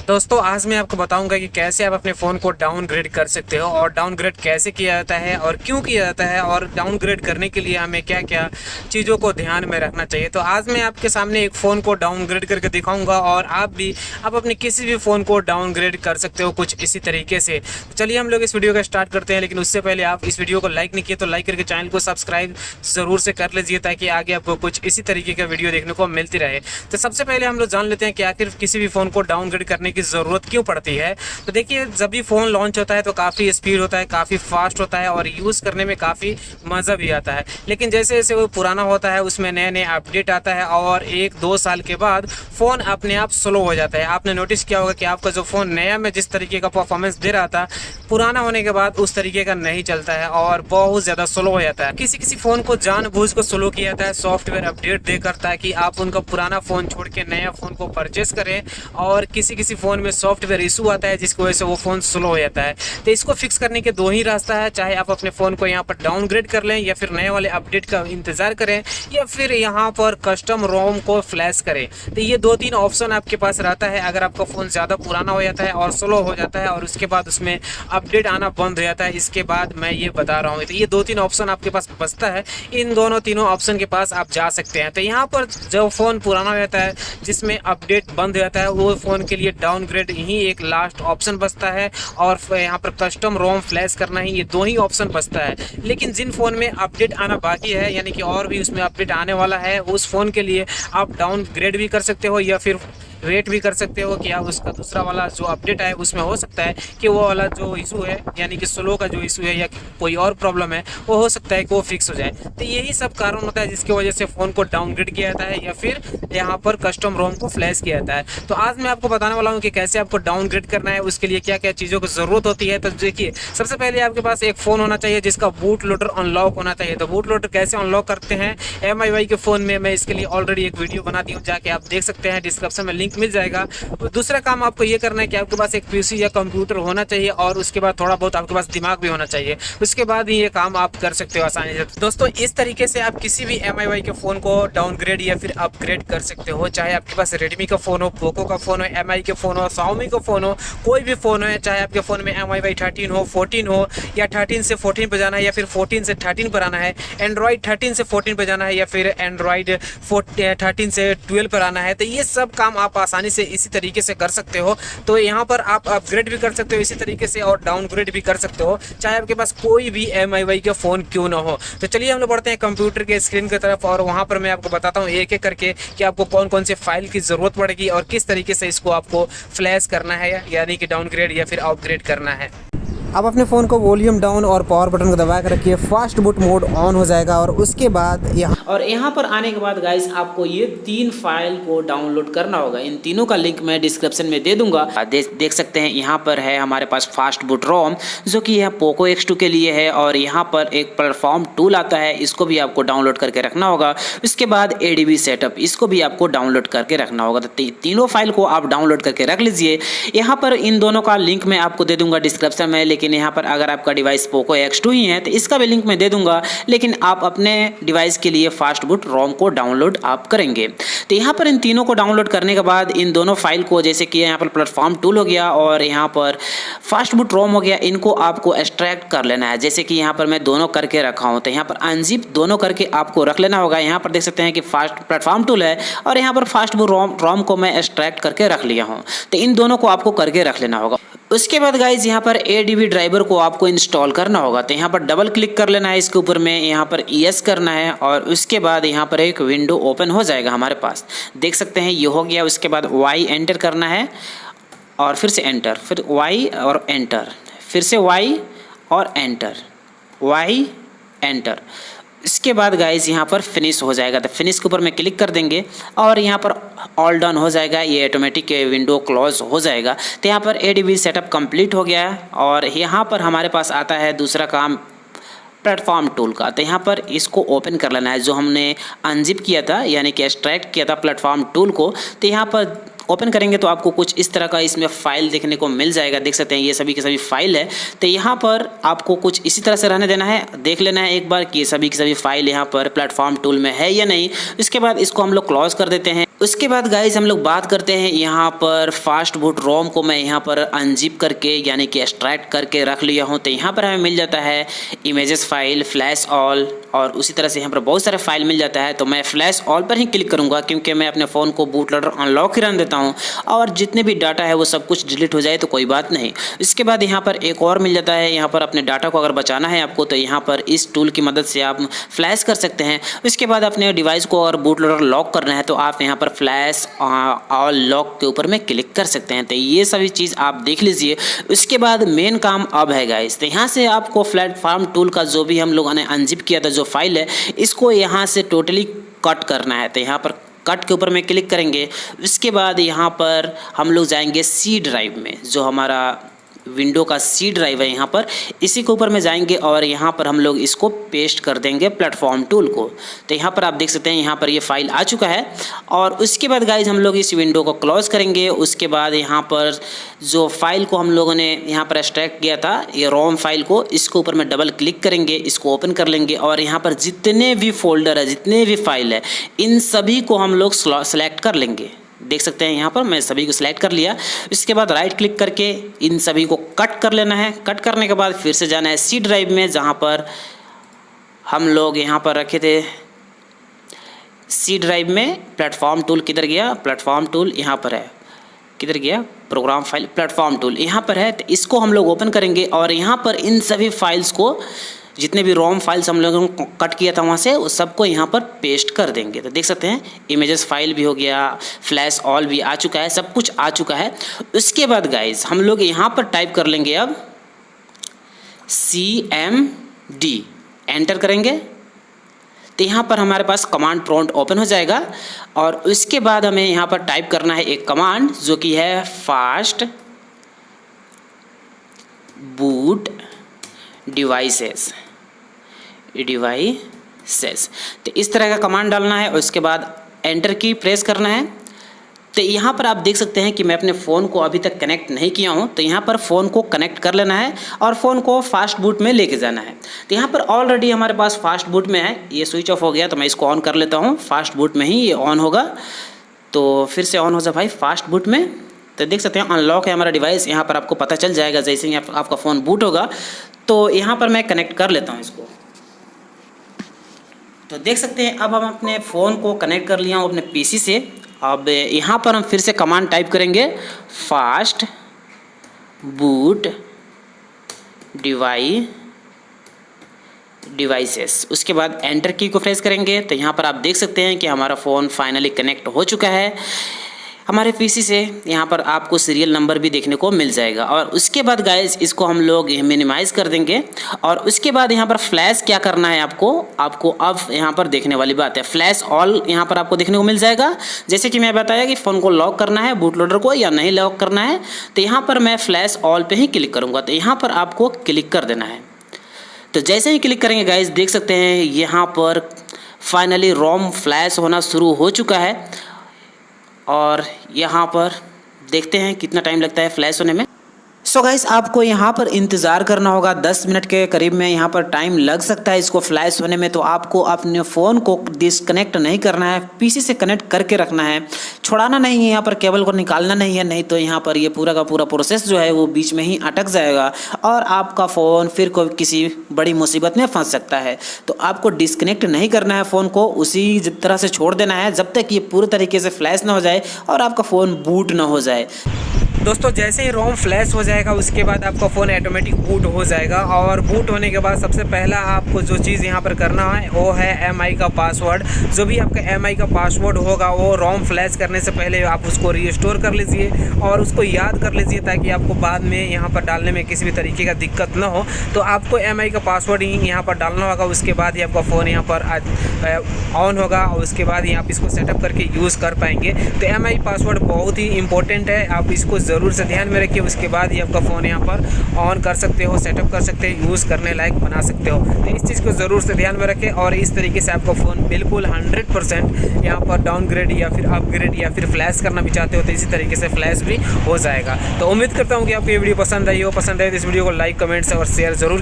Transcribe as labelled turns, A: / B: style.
A: दोस्तों आज मैं आपको बताऊंगा कि कैसे आप अपने फ़ोन को डाउनग्रेड कर सकते हो और डाउनग्रेड कैसे किया जाता है और क्यों किया जाता है और डाउनग्रेड करने के लिए हमें क्या क्या चीज़ों को ध्यान में रखना चाहिए। तो आज मैं आपके सामने एक फ़ोन को डाउनग्रेड करके दिखाऊंगा और आप अपने किसी भी फ़ोन को डाउनग्रेड कर सकते हो कुछ इसी तरीके से। तो चलिए हम लोग इस वीडियो का स्टार्ट करते हैं, लेकिन उससे पहले आप इस वीडियो को लाइक नहीं किए तो लाइक करके चैनल को सब्सक्राइब ज़रूर से कर लीजिए ताकि आगे आपको कुछ इसी तरीके का वीडियो देखने को मिलती रहे। तो सबसे पहले हम लोग जान लेते हैं कि आखिर किसी भी फ़ोन को डाउनग्रेड करने की ज़रूरत क्यों पड़ती है। तो देखिए, जब भी फ़ोन लॉन्च होता है तो काफ़ी स्पीड होता है, काफ़ी फास्ट होता है और यूज़ करने में काफ़ी मज़ा भी आता है। लेकिन जैसे जैसे वो पुराना होता है उसमें नए नए अपडेट आता है और 1-2 साल के बाद फ़ोन अपने आप स्लो हो जाता है। आपने नोटिस किया होगा कि आपका जो फ़ोन नया में जिस तरीके का परफॉर्मेंस दे रहा था, पुराना होने के बाद उस तरीके का नहीं चलता है और बहुत ज़्यादा स्लो हो जाता है। किसी किसी फ़ोन को जानबूझ कर स्लो किया जाता है सॉफ्टवेयर अपडेट देकर, ताकि आप उनका पुराना फ़ोन छोड़ के नया फ़ोन को परचेस करें। और किसी किसी फ़ोन में सॉफ्टवेयर इशू आता है जिसकी वजह से वो फ़ोन स्लो हो जाता है। तो इसको फिक्स करने के दो ही रास्ता है, चाहे आप अपने फ़ोन को यहाँ पर डाउनग्रेड कर लें या फिर नए वाले अपडेट का इंतज़ार करें या फिर यहाँ पर कस्टम रोम को फ्लैश करें। तो ये 2-3 ऑप्शन आपके पास रहता है अगर आपका फ़ोन ज़्यादा पुराना हो जाता है और स्लो हो जाता है और उसके बाद उसमें अपडेट आना बंद हो जाता है। इसके बाद मैं ये बता रहा हूँ, तो ये 2-3 ऑप्शन आपके पास बचता है। इन तीनों ऑप्शन के पास आप जा सकते हैं। तो यहाँ पर जो फ़ोन पुराना हो जाता है जिसमें अपडेट बंद हो जाता है, वो फ़ोन के लिए डाउनग्रेड ही एक लास्ट ऑप्शन बचता है और यहाँ पर कस्टम रोम फ्लैश करना ही, ये 2 ही ऑप्शन बचता है। लेकिन जिन फ़ोन में अपडेट आना बाकी है, यानी कि और भी उसमें अपडेट आने वाला है, उस फ़ोन के लिए आप डाउनग्रेड भी कर सकते हो या फिर वेट भी कर सकते हो कि आप उसका दूसरा वाला जो अपडेट है उसमें हो सकता है कि वो वाला जो इशू है, यानी कि स्लो का जो इशू है या कोई और प्रॉब्लम है, वो हो सकता है कि वो फिक्स हो जाए। तो यही सब कारण होता है जिसकी वजह से फ़ोन को डाउनग्रेड किया जाता है या फिर यहाँ पर कस्टम रोम को फ्लैश किया जाता है। तो आज मैं आपको बताने वाला हूँ कि कैसे आपको डाउनग्रेड करना है, उसके लिए क्या क्या चीज़ों की ज़रूरत होती है। तो देखिए, सबसे पहले आपके पास एक फ़ोन होना चाहिए जिसका बूट लोडर अनलॉक होना चाहिए। तो बूट लोडर कैसे अनलॉक करते हैं MIUI के फ़ोन में, मैं इसके लिए ऑलरेडी एक वीडियो बना दी हूँ, जाके आप देख सकते हैं, डिस्क्रिप्शन में लिंक मिल जाएगा। तो दूसरा काम आपको ये करना है कि आपके पास एक PC या कंप्यूटर होना चाहिए और उसके बाद थोड़ा बहुत आपके पास दिमाग भी होना चाहिए। उसके बाद ही ये काम आप कर सकते हो आसानी से। दोस्तों, इस तरीके से आप किसी भी MIUI के फ़ोन को डाउनग्रेड या फिर अपग्रेड कर सकते हो, चाहे आपके पास रेडमी का फ़ोन हो, पोको का फ़ोन हो, MI के फ़ोन हो, Xiaomi का फ़ोन हो, कोई भी फ़ोन हो, चाहे आपके फ़ोन में MIUI 13 हो, 14 हो, या 13 से 14 पर जाना है या फिर 14 से 13 पर आना है, एंड्रॉइड 13 से 14 पर जाना है या फिर एंड्रॉइड 13 से 12 पर आना है। तो ये सब काम आप आसानी से इसी तरीके से कर सकते हो। तो यहाँ पर आप अपग्रेड भी कर सकते हो इसी तरीके से और डाउनग्रेड भी कर सकते हो, चाहे आपके पास कोई भी MIUI का फ़ोन क्यों ना हो। तो चलिए हम लोग बढ़ते हैं कंप्यूटर के स्क्रीन की तरफ और वहाँ पर मैं आपको बताता हूँ एक एक करके कि आपको कौन कौन से फाइल की ज़रूरत पड़ेगी और किस तरीके से इसको आपको फ्लैश करना है, यानी कि डाउनग्रेड या फिर अपग्रेड करना है। अब अपने फ़ोन को वॉल्यूम डाउन और पावर बटन को दबा कर रखिए, फास्ट बूट मोड ऑन हो जाएगा और उसके बाद यहाँ पर आने के बाद गाइस आपको ये 3 फाइल को डाउनलोड करना होगा। इन तीनों का लिंक मैं डिस्क्रिप्शन में दे दूंगा। देख सकते हैं यहाँ पर है हमारे पास फास्ट बूट रोम, जो कि यह पोको X2 के लिए है और यहाँ पर एक प्लेटफॉर्म टूल आता है, इसको भी आपको डाउनलोड करके रखना होगा। उसके बाद ADB सेटअप, इसको भी आपको डाउनलोड करके रखना होगा। तो तीनों फाइल को आप डाउनलोड करके रख लीजिए। यहाँ पर इन दोनों का लिंक मैं आपको दे दूंगा डिस्क्रिप्शन में, लेकिन यहाँ पर अगर आपका डिवाइस पोको X2 ही है तो इसका भी लिंक मैं दे दूंगा, लेकिन आप अपने डिवाइस के लिए फास्ट बूट रोम को डाउनलोड आप करेंगे। तो यहाँ पर इन तीनों को डाउनलोड करने के बाद इन दोनों फाइल को, जैसे कि यहाँ पर प्लेटफॉर्म टूल हो गया और यहाँ पर फास्ट बूट रोम हो गया, इनको आपको एक्सट्रैक्ट कर लेना है। जैसे कि यहाँ पर मैं दोनों करके रखा हूँ, तो यहाँ पर अनजिप दोनों करके आपको रख लेना होगा। यहाँ पर देख सकते हैं कि फास्ट प्लेटफॉर्म टूल है और यहाँ पर फास्ट बूट रोम को मैं एक्सट्रैक्ट करके रख लिया हूँ। तो इन दोनों को आपको करके रख लेना होगा। उसके बाद गाइज यहाँ पर ADB ड्राइवर को आपको इंस्टॉल करना होगा। तो यहाँ पर डबल क्लिक कर लेना है इसके ऊपर में, यहाँ पर yes करना है और उसके बाद यहाँ पर एक विंडो ओपन हो जाएगा हमारे पास। देख सकते हैं ये हो गया। उसके बाद Y एंटर करना है और फिर से एंटर, फिर Y और एंटर, फिर से Y और एंटर, Y एंटर। इसके बाद गाइज यहाँ पर फिनिश हो जाएगा। तो फिनिश के ऊपर में क्लिक कर देंगे और यहाँ पर ऑल डन हो जाएगा, ये ऑटोमेटिक विंडो क्लोज हो जाएगा। तो यहाँ पर ADB सेटअप कंप्लीट हो गया है और यहाँ पर हमारे पास आता है दूसरा काम प्लेटफॉर्म टूल का। तो यहाँ पर इसको ओपन कर लेना है, जो हमने अनजिप किया था यानी कि एक्सट्रैक्ट किया था प्लेटफॉर्म टूल को। तो यहाँ पर ओपन करेंगे तो आपको कुछ इस तरह का इसमें फाइल देखने को मिल जाएगा। देख सकते हैं ये सभी की सभी फाइल है। तो यहाँ पर आपको कुछ इसी तरह से रहने देना है, देख लेना है एक बार कि ये सभी की सभी फाइल यहाँ पर प्लेटफॉर्म टूल में है या नहीं। इसके बाद इसको हम लोग क्लोज कर देते हैं।
B: उसके बाद गाइज हम लोग बात करते हैं यहाँ पर फास्ट बूट रोम को मैं यहाँ पर अनजिप करके यानी कि एक्सट्रैक्ट करके रख लिया हूँ। तो यहाँ पर हमें मिल जाता है इमेजेस फाइल, फ्लैश ऑल और उसी तरह से यहाँ पर बहुत सारे फाइल मिल जाता है। तो मैं फ्लैश ऑल पर ही क्लिक करूँगा क्योंकि मैं अपने फ़ोन को बूट लोडर अनलॉक ही रहने देता हूँ और जितने भी डाटा है वो सब कुछ डिलीट हो जाए तो कोई बात नहीं। इसके बाद यहाँ पर एक और मिल जाता है, यहाँ पर अपने डाटा को अगर बचाना है आपको तो यहाँ पर इस टूल की मदद से आप फ्लैश कर सकते हैं। उसके बाद अपने डिवाइस को अगर बूट लोडर लॉक करना है तो आप यहाँ पर फ्लैश ऑल लॉक के ऊपर में क्लिक कर सकते हैं। तो ये सभी चीज़ आप देख लीजिए। उसके बाद मेन काम अब है गाइस, तो यहाँ से आपको प्लेटफॉर्म टूल का जो भी हम लोगों ने अनजिप किया था जो फाइल है इसको यहाँ से टोटली कट करना है। तो यहाँ पर कट के ऊपर में क्लिक करेंगे। उसके बाद यहाँ पर हम लोग जाएंगे सी ड्राइव में, जो हमारा विंडो का सी ड्राइव है यहाँ पर, इसी के ऊपर में जाएंगे और यहाँ पर हम लोग इसको पेस्ट कर देंगे प्लेटफॉर्म टूल को। तो यहाँ पर आप देख सकते हैं यहाँ पर ये फाइल आ चुका है। और उसके बाद गाइज हम लोग इस विंडो को क्लोज करेंगे। उसके बाद यहाँ पर जो फाइल को हम लोगों ने यहाँ पर एक्सट्रैक्ट किया था ये रोम फाइल को, इसके ऊपर में डबल क्लिक करेंगे, इसको ओपन कर लेंगे और यहाँ पर जितने भी फोल्डर है, जितने भी फाइल है, इन सभी को हम लोग सेलेक्ट कर लेंगे। देख सकते हैं यहाँ पर मैं सभी को सिलेक्ट कर लिया। इसके बाद राइट क्लिक करके इन सभी को कट कर लेना है। कट करने के बाद फिर से जाना है सी ड्राइव में, जहाँ पर हम लोग यहाँ पर रखे थे सी ड्राइव में। प्लेटफॉर्म टूल किधर गया? प्लेटफॉर्म टूल यहाँ पर है। किधर गया? प्रोग्राम फाइल, प्लेटफॉर्म टूल यहाँ पर है। तो इसको हम लोग ओपन करेंगे और यहाँ पर इन सभी फाइल्स को, जितने भी रोम फाइल्स हम लोगों ने कट किया था वहाँ से, उस सबको यहाँ पर पेस्ट कर देंगे। तो देख सकते हैं इमेजेस फाइल भी हो गया, फ्लैश ऑल भी आ चुका है, सब कुछ आ चुका है। उसके बाद गाइज हम लोग यहाँ पर टाइप कर लेंगे अब CMD, एंटर करेंगे तो यहाँ पर हमारे पास कमांड प्रॉम्प्ट ओपन हो जाएगा। और उसके बाद हमें यहाँ पर टाइप करना है एक कमांड जो कि है फास्ट बूट डिवाइसेस। तो इस तरह का कमांड डालना है और उसके बाद एंटर की प्रेस करना है। तो यहाँ पर आप देख सकते हैं कि मैं अपने फ़ोन को अभी तक कनेक्ट नहीं किया हूँ, तो यहाँ पर फ़ोन को कनेक्ट कर लेना है और फ़ोन को फास्ट बूट में लेके जाना है। तो यहाँ पर ऑलरेडी हमारे पास फास्ट बूट में है, ये स्विच ऑफ हो गया तो मैं इसको ऑन कर लेता हूँ। फास्ट बूट में ही ये ऑन होगा, तो फिर से ऑन हो जाए भाई फास्ट बूट में। तो देख सकते हैं अनलॉक है हमारा डिवाइस, यहाँ पर आपको पता चल जाएगा जैसे ही आपका फ़ोन बूट होगा। तो यहाँ पर मैं कनेक्ट कर लेता हूँ इसको। तो देख सकते हैं अब हम अपने फ़ोन को कनेक्ट कर लिया हूँ अपने पीसी से। अब यहाँ पर हम फिर से कमांड टाइप करेंगे फास्ट बूट डिवाइसेस। उसके बाद एंटर की को प्रेस करेंगे। तो यहाँ पर आप देख सकते हैं कि हमारा फ़ोन फाइनली कनेक्ट हो चुका है हमारे पीसी से। यहाँ पर आपको सीरियल नंबर भी देखने को मिल जाएगा। और उसके बाद गाइस इसको हम लोग मिनिमाइज़ कर देंगे। और उसके बाद यहाँ पर फ्लैश क्या करना है आपको अब यहाँ पर देखने वाली बात है, फ्लैश ऑल यहाँ पर आपको देखने को मिल जाएगा। जैसे कि मैं बताया कि फ़ोन को लॉक करना है बूट लोडर को या नहीं लॉक करना है, तो यहाँ पर मैं फ्लैश ऑल पे ही क्लिक करूँगा। तो यहाँ पर आपको क्लिक कर देना है। तो जैसे ही क्लिक करेंगे गाइस देख सकते हैं यहाँ पर फाइनली रोम फ्लैश होना शुरू हो चुका है। और यहाँ पर देखते हैं कितना टाइम लगता है फ्लैश होने में। सो गाइस आपको यहाँ पर इंतज़ार करना होगा 10 मिनट के करीब में यहाँ पर टाइम लग सकता है इसको फ्लैश होने में। तो आपको अपने फ़ोन को डिसकनेक्ट नहीं करना है, पीसी से कनेक्ट करके रखना है, छुड़ाना नहीं है, यहाँ पर केबल को निकालना नहीं है, नहीं तो यहाँ पर ये पूरा का पूरा प्रोसेस जो है वो बीच में ही अटक जाएगा और आपका फ़ोन फिर कोई किसी बड़ी मुसीबत में फंस सकता है। तो आपको डिसकनेक्ट नहीं करना है फ़ोन को, उसी तरह से छोड़ देना है जब तक ये पूरे तरीके से फ्लैश ना हो जाए और आपका फ़ोन बूट ना हो जाए।
A: दोस्तों जैसे ही रोम फ्लैश हो जाएगा उसके बाद आपका फ़ोन ऑटोमेटिक बूट हो जाएगा। और बूट होने के बाद सबसे पहला आपको जो चीज़ यहाँ पर करना है वो है MI का पासवर्ड। जो भी आपका MI का पासवर्ड होगा वो रोम फ्लैश करने से पहले आप उसको रीस्टोर कर लीजिए और उसको याद कर लीजिए ताकि आपको बाद में यहाँ पर डालने में किसी भी तरीके का दिक्कत ना हो। तो आपको MI का पासवर्ड ही यहाँ पर डालना होगा, उसके बाद ही आपका फ़ोन यहाँ पर ऑन होगा और उसके बाद ही आप इसको सेटअप करके यूज़ कर पाएंगे। तो MI पासवर्ड बहुत ही इंपॉर्टेंट है, आप इसको ज़रूर से ध्यान में रखिए। उसके बाद ही आपका फ़ोन यहाँ पर ऑन कर सकते हो, सेटअप कर सकते हो, यूज़ करने लायक बना सकते हो। तो इस चीज़ को ज़रूर से ध्यान में रखें और इस तरीके से आपका फ़ोन बिल्कुल 100% यहाँ पर डाउनग्रेड या फिर अपग्रेड या फिर फ्लैश करना भी चाहते हो तो इसी तरीके से फ्लैश भी हो जाएगा। तो उम्मीद करता हूँ कि आपको ये वीडियो पसंद आई हो। पसंद आए तो इस वीडियो को लाइक, कमेंट्स और शेयर ज़रूर कीजिए।